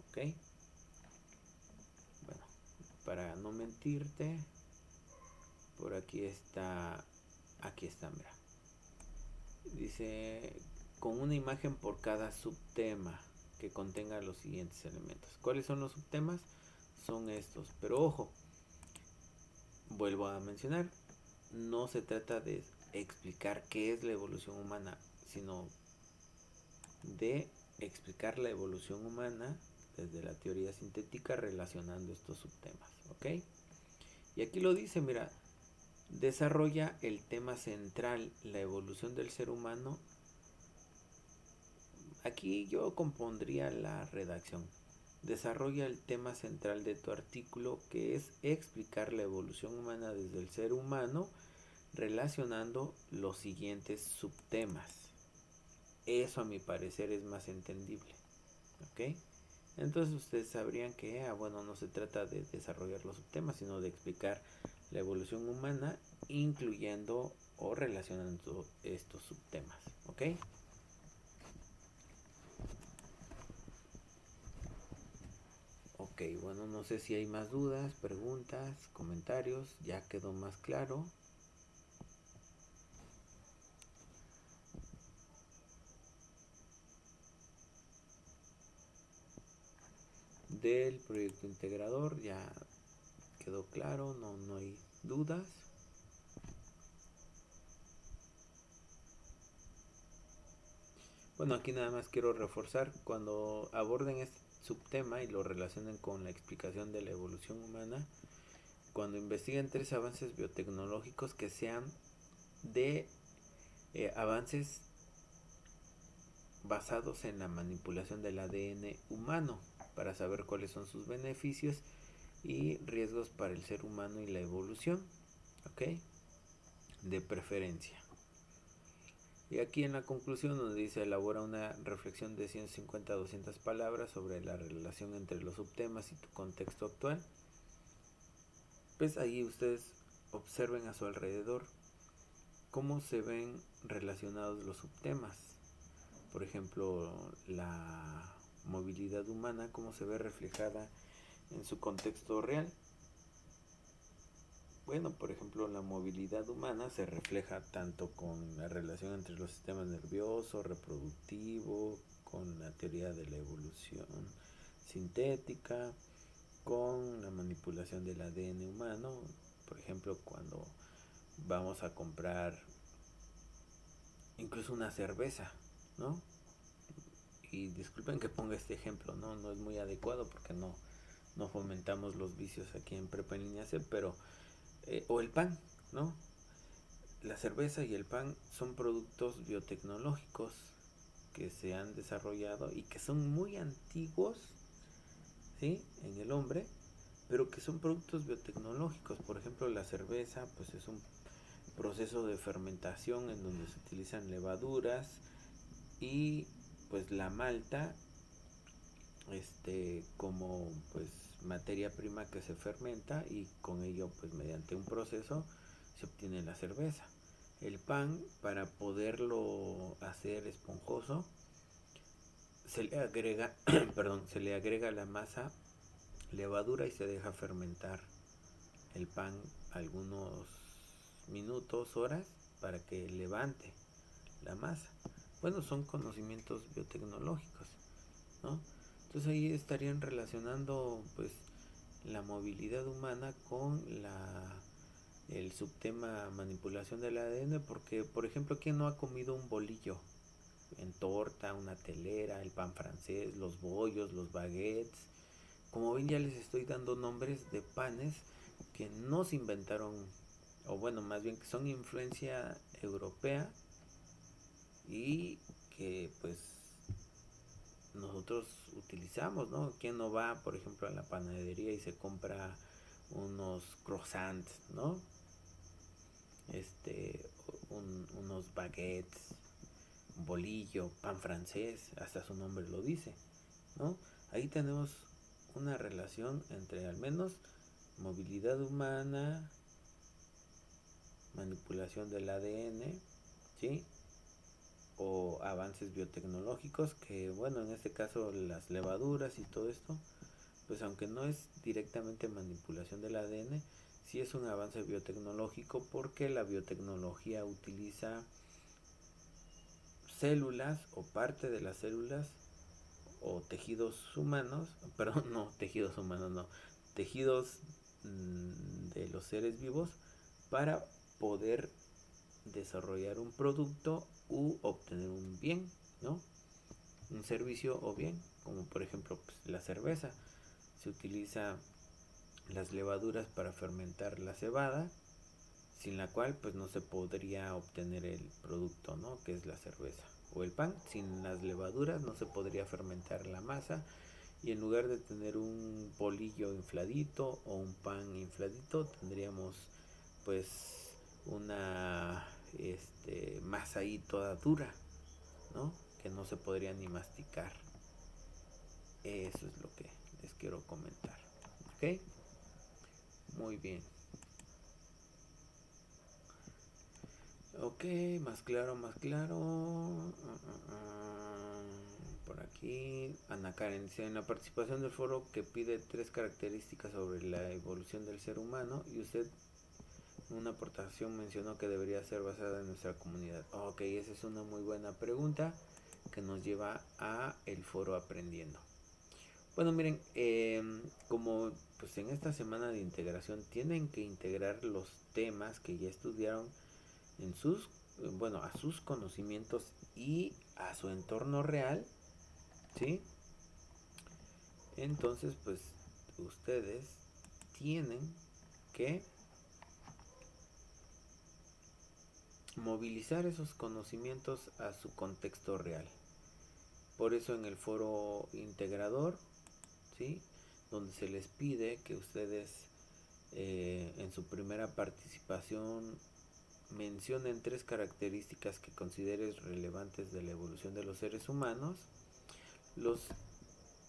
ok. Bueno, para no mentirte, por aquí está, mira, dice con una imagen por cada subtema que contenga los siguientes elementos. ¿Cuáles son los subtemas? Son estos, pero ojo, vuelvo a mencionar, no se trata de explicar qué es la evolución humana, sino de explicar la evolución humana desde la teoría sintética relacionando estos subtemas, ¿ok? Y aquí lo dice, mira, desarrolla el tema central, la evolución del ser humano. Aquí yo compondría la redacción. Desarrolla el tema central de tu artículo, que es explicar la evolución humana desde el ser humano relacionando los siguientes subtemas. Eso a mi parecer es más entendible, ¿ok? Entonces ustedes sabrían que, bueno, no se trata de desarrollar los subtemas, sino de explicar la evolución humana, incluyendo o relacionando estos subtemas, ¿ok? Ok, bueno, no sé si hay más dudas, preguntas, comentarios, ya quedó más claro. Del proyecto integrador ya quedó claro, no hay dudas. Bueno, aquí nada más quiero reforzar, cuando aborden este subtema y lo relacionen con la explicación de la evolución humana, cuando investiguen 3 avances biotecnológicos que sean de avances basados en la manipulación del ADN humano, para saber cuáles son sus beneficios y riesgos para el ser humano y la evolución, ¿ok? De preferencia. Y aquí en la conclusión nos dice: elabora una reflexión de 150 a 200 palabras sobre la relación entre los subtemas y tu contexto actual. Pues ahí ustedes observen a su alrededor cómo se ven relacionados los subtemas. Por ejemplo, la movilidad humana, cómo se ve reflejada en su contexto real. Bueno, por ejemplo, la movilidad humana se refleja tanto con la relación entre los sistemas nervioso, reproductivo, con la teoría de la evolución sintética, con la manipulación del ADN humano. Por ejemplo, cuando vamos a comprar incluso una cerveza, ¿no? Y disculpen que ponga este ejemplo, no es muy adecuado porque no fomentamos los vicios aquí en Prepa en Línea C, pero o el pan, ¿no? La cerveza y el pan son productos biotecnológicos que se han desarrollado y que son muy antiguos, ¿sí? En el hombre, pero que son productos biotecnológicos. Por ejemplo, la cerveza, pues es un proceso de fermentación en donde se utilizan levaduras y pues la malta como pues materia prima que se fermenta, y con ello pues mediante un proceso se obtiene la cerveza. El pan, para poderlo hacer esponjoso, se le agrega perdón, se le agrega la masa levadura y se deja fermentar el pan algunos minutos, horas, para que levante la masa. Bueno, son conocimientos biotecnológicos, ¿no? Entonces ahí estarían relacionando pues la movilidad humana con el subtema manipulación del ADN, porque por ejemplo, ¿quién no ha comido un bolillo en torta, una telera, el pan francés, los bollos, los baguettes? Como ven, ya les estoy dando nombres de panes que no se inventaron, o bueno, más bien que son influencia europea y que pues nosotros utilizamos, ¿no? ¿Quién no va, por ejemplo, a la panadería y se compra unos croissants, ¿no? Unos baguettes, bolillo, pan francés, hasta su nombre lo dice, ¿no? Ahí tenemos una relación entre al menos movilidad humana, manipulación del ADN, ¿sí? O avances biotecnológicos, que bueno, en este caso las levaduras y todo esto, pues aunque no es directamente manipulación del ADN, sí es un avance biotecnológico, porque la biotecnología utiliza células o parte de las células o tejidos humanos, perdón, no, tejidos humanos no, tejidos de los seres vivos, para poder desarrollar un producto u obtener un bien, ¿no? Un servicio o bien, como por ejemplo pues, la cerveza. Se utiliza las levaduras para fermentar la cebada, sin la cual pues no se podría obtener el producto, ¿no? Que es la cerveza. O el pan, sin las levaduras no se podría fermentar la masa, y en lugar de tener un bolillo infladito o un pan infladito, tendríamos pues una masa ahí toda dura, ¿no? que no se podría ni masticar. Eso es lo que les quiero comentar. ¿Ok? Muy bien. Ok, más claro, más claro. Por aquí, Ana Karen dice, en la participación del foro que pide 3 características sobre la evolución del ser humano, y usted en una aportación mencionó que debería ser basada en nuestra comunidad. Ok, esa es una muy buena pregunta que nos lleva a el foro aprendiendo. Bueno, miren, como pues en esta semana de integración tienen que integrar los temas que ya estudiaron en sus, bueno, a sus conocimientos y a su entorno real, ¿sí? Entonces, pues ustedes tienen que movilizar esos conocimientos a su contexto real. Por eso en el foro integrador, ¿sí? Donde se les pide que ustedes en su primera participación mencionen 3 características que consideres relevantes de la evolución de los seres humanos.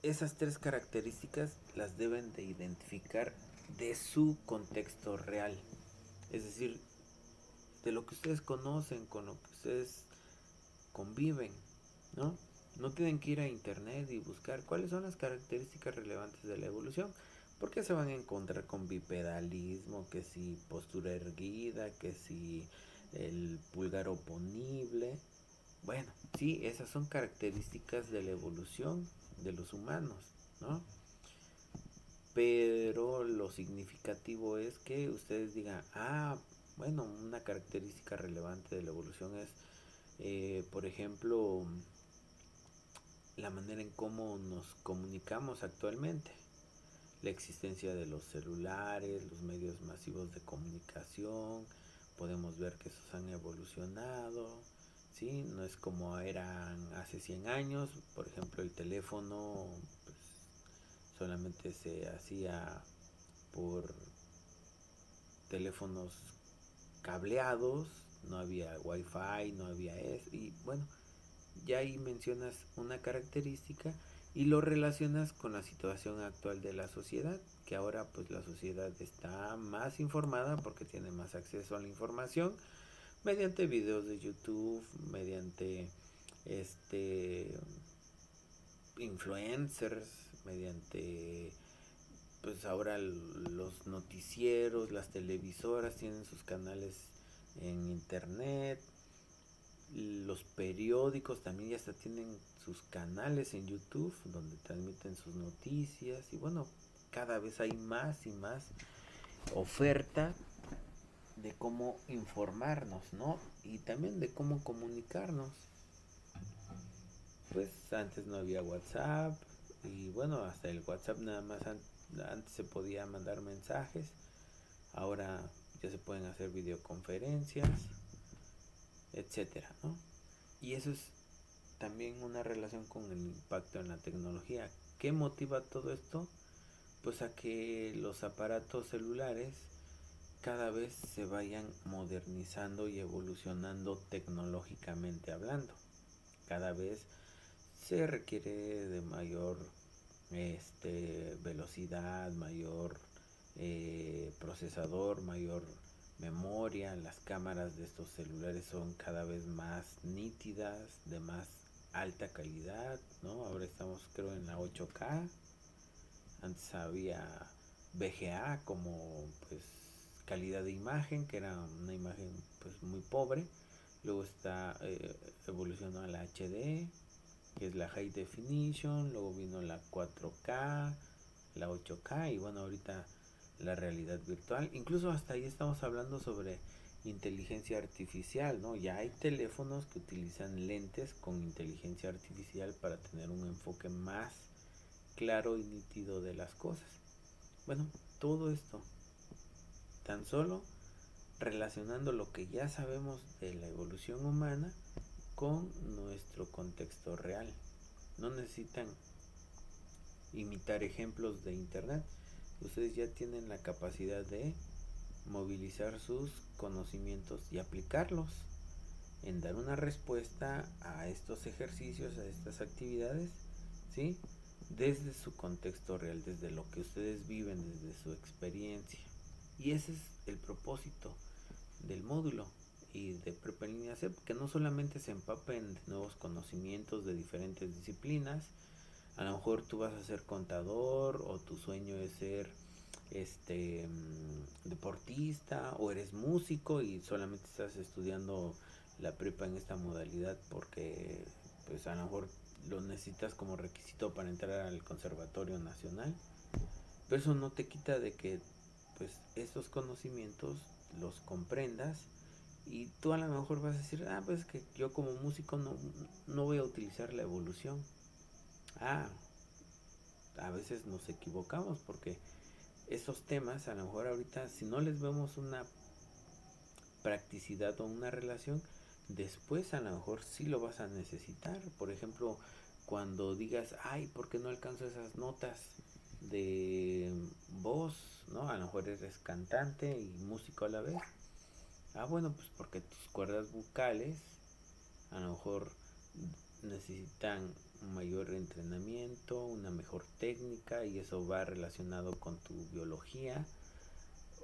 Esas 3 características las deben de identificar de su contexto real. Es decir, de lo que ustedes conocen, con lo que ustedes conviven, ¿no? No tienen que ir a internet y buscar cuáles son las características relevantes de la evolución, porque se van a encontrar con bipedalismo, que si postura erguida, que si el pulgar oponible. Bueno, sí, esas son características de la evolución de los humanos, ¿no? Pero lo significativo es que ustedes digan, bueno, una característica relevante de la evolución es, por ejemplo, la manera en cómo nos comunicamos actualmente, la existencia de los celulares, los medios masivos de comunicación, podemos ver que esos han evolucionado, ¿sí? No es como eran hace 100 años, por ejemplo, el teléfono pues, solamente se hacía por teléfonos cableados, no había wifi, no había eso, y bueno, ya ahí mencionas una característica y lo relacionas con la situación actual de la sociedad, que ahora pues la sociedad está más informada porque tiene más acceso a la información mediante videos de YouTube, mediante influencers, mediante pues ahora los noticieros, las televisoras tienen sus canales en internet, los periódicos también ya hasta tienen sus canales en YouTube donde transmiten sus noticias y bueno, cada vez hay más y más oferta de cómo informarnos, ¿no? Y también de cómo comunicarnos. Pues antes no había WhatsApp y bueno, hasta el WhatsApp nada más antes se podía mandar mensajes, ahora ya se pueden hacer videoconferencias, etcétera, ¿no? Y eso es también una relación con el impacto en la tecnología. ¿Qué motiva todo esto? Pues a que los aparatos celulares cada vez se vayan modernizando y evolucionando tecnológicamente hablando. Cada vez se requiere de mayor velocidad, mayor procesador, mayor memoria. Las cámaras de estos celulares son cada vez más nítidas, de más alta calidad, ¿no? Ahora estamos creo en la 8K. Antes había VGA como pues calidad de imagen, que era una imagen pues muy pobre. Luego está evolucionó a la HD, que es la High Definition. Luego vino la 4K, la 8K y bueno, ahorita la realidad virtual. Incluso hasta ahí estamos hablando sobre inteligencia artificial, ¿no? Ya hay teléfonos que utilizan lentes con inteligencia artificial para tener un enfoque más claro y nítido de las cosas. Bueno, todo esto tan solo relacionando lo que ya sabemos de la evolución humana con nuestro contexto real. No necesitan imitar ejemplos de internet. Ustedes ya tienen la capacidad de movilizar sus conocimientos y aplicarlos en dar una respuesta a estos ejercicios, a estas actividades, ¿sí? Desde su contexto real, desde lo que ustedes viven, desde su experiencia. Y ese es el propósito del módulo y de Prepa en Línea CEP, que no solamente se empapen de nuevos conocimientos de diferentes disciplinas. A lo mejor tú vas a ser contador, o tu sueño es ser deportista, o eres músico y solamente estás estudiando la prepa en esta modalidad porque pues a lo mejor lo necesitas como requisito para entrar al Conservatorio Nacional. Pero eso no te quita de que pues estos conocimientos los comprendas, y tú a lo mejor vas a decir, pues es que yo como músico no voy a utilizar la evolución. Ah, a veces nos equivocamos porque esos temas a lo mejor ahorita, si no les vemos una practicidad o una relación, después a lo mejor sí lo vas a necesitar. Por ejemplo, cuando digas, ay, ¿por qué no alcanzo esas notas de voz? ¿No? A lo mejor eres cantante y músico a la vez. Bueno, pues porque tus cuerdas vocales a lo mejor necesitan un mayor entrenamiento, una mejor técnica, y eso va relacionado con tu biología.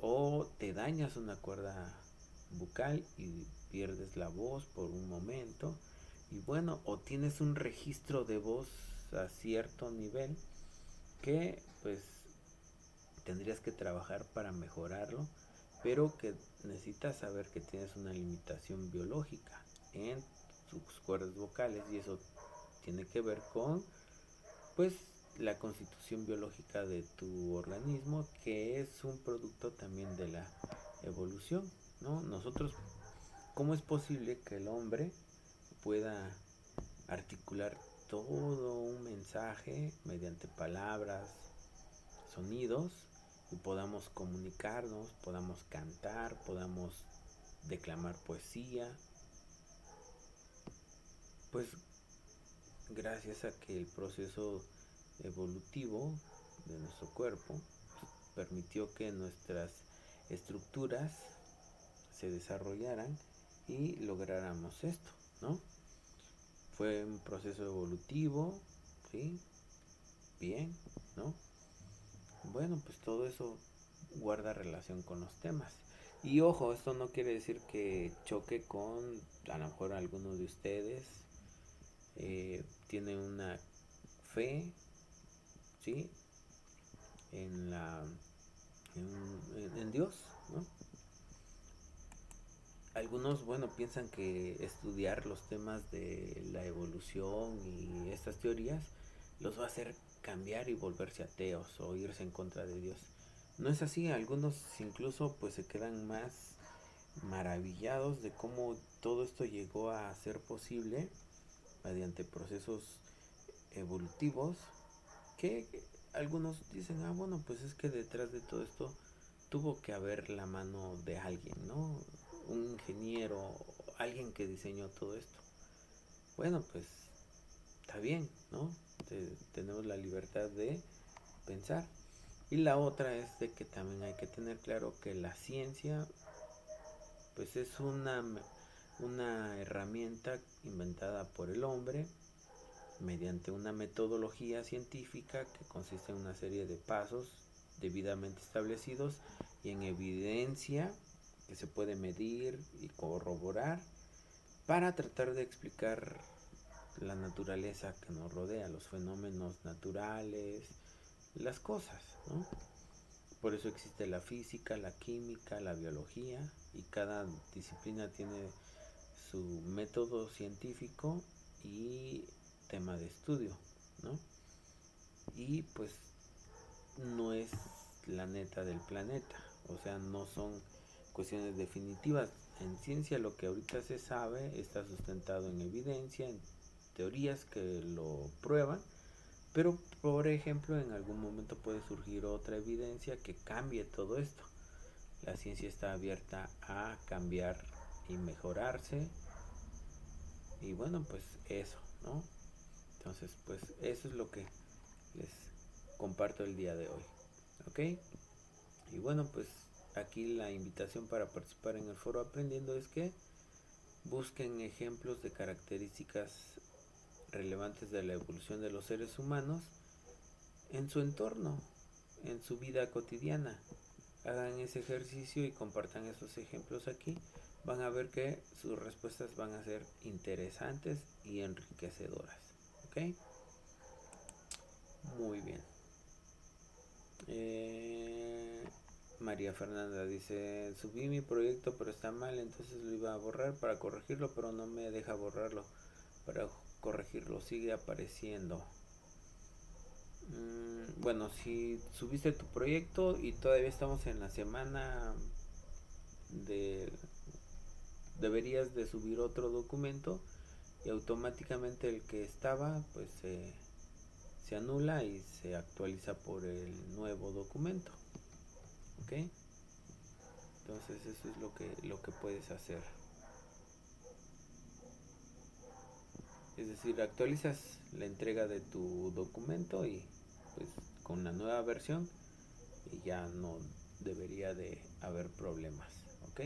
O te dañas una cuerda bucal y pierdes la voz por un momento, y bueno, o tienes un registro de voz a cierto nivel que pues tendrías que trabajar para mejorarlo, pero que necesitas saber que tienes una limitación biológica en tus cuerdas vocales, y eso tiene que ver con pues la constitución biológica de tu organismo, que es un producto también de la evolución, ¿no? Nosotros, ¿cómo es posible que el hombre pueda articular todo un mensaje mediante palabras, sonidos, y podamos comunicarnos, podamos cantar, podamos declamar poesía? Pues gracias a que el proceso evolutivo de nuestro cuerpo permitió que nuestras estructuras se desarrollaran y lográramos esto, ¿no? Fue un proceso evolutivo, ¿sí? Bien, ¿no? Bueno, pues todo eso guarda relación con los temas. Y ojo, esto no quiere decir que choque con, a lo mejor algunos de ustedes tiene una fe, ¿sí? En la en Dios, ¿no? Algunos, bueno, piensan que estudiar los temas de la evolución y estas teorías los va a hacer cambiar y volverse ateos o irse en contra de Dios. No es así, algunos incluso pues se quedan más maravillados de cómo todo esto llegó a ser posible mediante procesos evolutivos, que algunos dicen, bueno, pues es que detrás de todo esto tuvo que haber la mano de alguien, ¿no? Un ingeniero, alguien que diseñó todo esto. Bueno, pues está bien, ¿no? Tenemos la libertad de pensar. Y la otra es de que también hay que tener claro que la ciencia pues es una herramienta inventada por el hombre mediante una metodología científica que consiste en una serie de pasos debidamente establecidos y en evidencia que se puede medir y corroborar para tratar de explicar la naturaleza que nos rodea, los fenómenos naturales, las cosas, ¿no? Por eso existe la física, la química, la biología, y cada disciplina tiene su método científico y tema de estudio, ¿no? Y pues no es la neta del planeta, o sea, no son cuestiones definitivas. En ciencia lo que ahorita se sabe está sustentado en evidencia, en teorías que lo prueban, pero por ejemplo en algún momento puede surgir otra evidencia que cambie todo esto. La ciencia está abierta a cambiar y mejorarse, y bueno, pues eso, ¿no? Entonces, pues eso es lo que les comparto el día de hoy, ¿ok? Y bueno, pues aquí la invitación para participar en el foro aprendiendo es que busquen ejemplos de características relevantes de la evolución de los seres humanos en su entorno, en su vida cotidiana. Hagan ese ejercicio y compartan esos ejemplos aquí. Van a ver que sus respuestas van a ser interesantes y enriquecedoras. ¿Ok? Muy bien. María Fernanda dice, subí mi proyecto pero está mal, entonces lo iba a borrar para corregirlo, pero no me deja borrarlo. Para corregirlo sigue apareciendo. Bueno, si subiste tu proyecto y todavía estamos en la semana de... deberías de subir otro documento y automáticamente el que estaba pues se anula y se actualiza por el nuevo documento. ¿Ok? Entonces eso es lo que puedes hacer. Es decir, actualizas la entrega de tu documento y pues con la nueva versión y ya no debería de haber problemas. ¿Ok?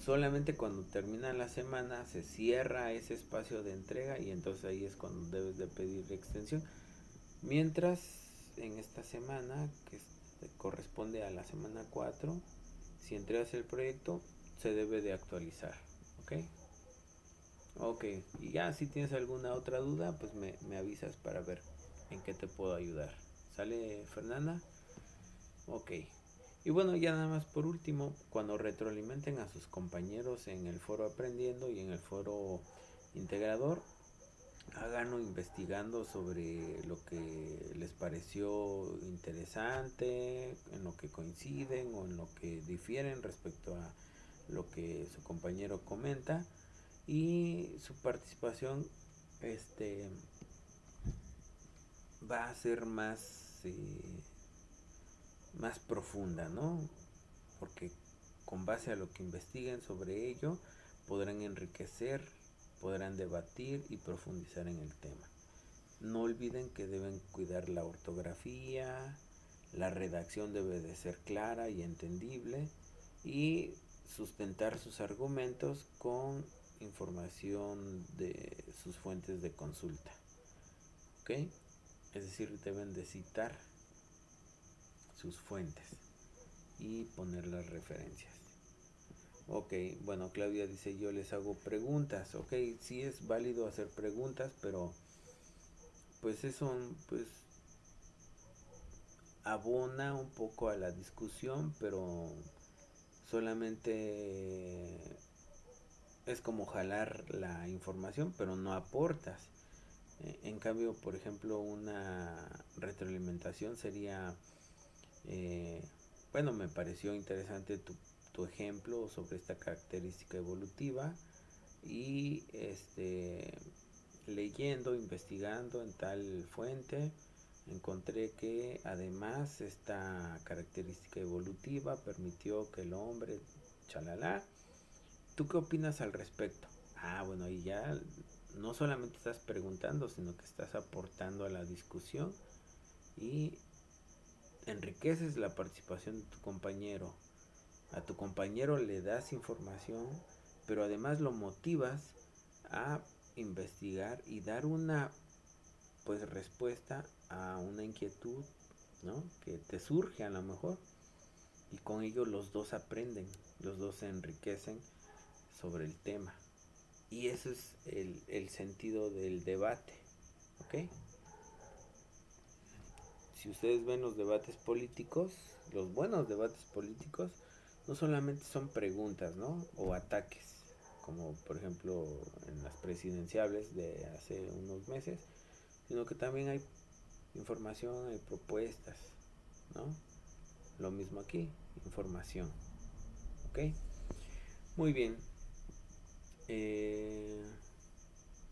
Solamente cuando termina la semana se cierra ese espacio de entrega y entonces ahí es cuando debes de pedir extensión. Mientras en esta semana, que corresponde a la semana 4, si entregas el proyecto, se debe de actualizar. ¿Ok? Ok, y ya si tienes alguna otra duda, pues me avisas para ver en qué te puedo ayudar. ¿Sale, Fernanda? Ok. Y bueno, ya nada más por último, cuando retroalimenten a sus compañeros en el foro aprendiendo y en el foro integrador, háganlo investigando sobre lo que les pareció interesante, en lo que coinciden o en lo que difieren respecto a lo que su compañero comenta, y su participación va a ser más profunda, ¿no? Porque con base a lo que investiguen sobre ello podrán enriquecer, podrán debatir y profundizar en el tema. No olviden que deben cuidar la ortografía, la redacción debe de ser clara y entendible y sustentar sus argumentos con información de sus fuentes de consulta. ¿Ok? Es decir, deben de citar sus fuentes y poner las referencias. Ok, bueno, Claudia dice, yo les hago preguntas. Ok, sí es válido hacer preguntas, pero pues eso pues abona un poco a la discusión, pero solamente es como jalar la información, pero no aportas. En cambio, por ejemplo, una retroalimentación sería, bueno, me pareció interesante tu ejemplo sobre esta característica evolutiva y leyendo, investigando en tal fuente, encontré que además esta característica evolutiva permitió que el hombre, chalala. ¿Tú qué opinas al respecto? Ah, bueno, y ya no solamente estás preguntando, sino que estás aportando a la discusión y enriqueces la participación de tu compañero. A tu compañero le das información, pero además lo motivas a investigar y dar una pues respuesta a una inquietud, ¿no? Que te surge a lo mejor, y con ello los dos aprenden, los dos se enriquecen sobre el tema. Y ese es el sentido del debate. ¿Ok? Si ustedes ven los debates políticos, los buenos debates políticos, no solamente son preguntas, ¿no? O ataques, como por ejemplo en las presidenciables de hace unos meses, sino que también hay información, hay propuestas, ¿no? Lo mismo aquí, información. ¿Ok? Muy bien.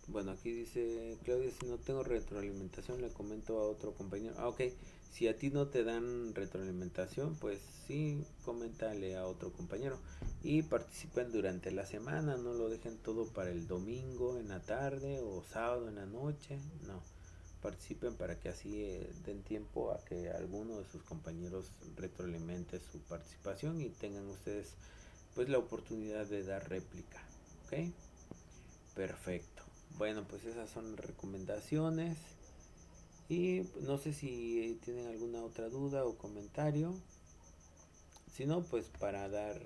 Bueno, aquí dice Claudia, si no tengo retroalimentación le comento a otro compañero. Ah, ok, si a ti no te dan retroalimentación, pues sí, coméntale a otro compañero. Y participen durante la semana, no lo dejen todo para el domingo en la tarde o sábado en la noche. No, participen para que así den tiempo a que alguno de sus compañeros retroalimente su participación y tengan ustedes pues la oportunidad de dar réplica. ¿Ok? Perfecto. Bueno, pues esas son las recomendaciones. Y no sé si tienen alguna otra duda o comentario. Si no, pues para dar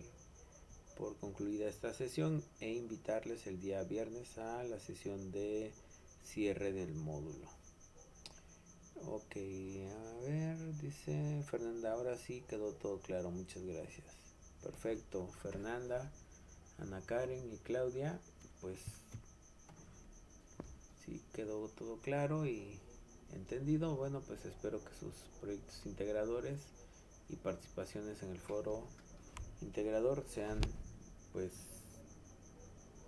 por concluida esta sesión e invitarles el día viernes a la sesión de cierre del módulo. Ok, a ver, dice Fernanda, ahora sí quedó todo claro, muchas gracias. Perfecto, Fernanda, Ana Karen y Claudia, pues sí quedó todo claro y entendido. Bueno, pues espero que sus proyectos integradores y participaciones en el foro integrador sean pues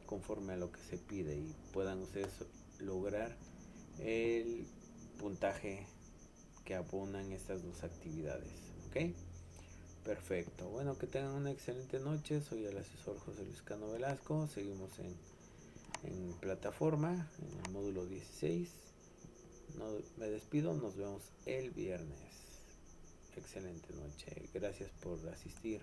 conforme a lo que se pide y puedan ustedes lograr el puntaje que abonan estas dos actividades. ¿Ok? Perfecto. Bueno, que tengan una excelente noche. Soy el asesor José Luis Cano Velasco. Seguimos en plataforma, en el módulo 16. No, me despido. Nos vemos el viernes. Excelente noche. Gracias por asistir.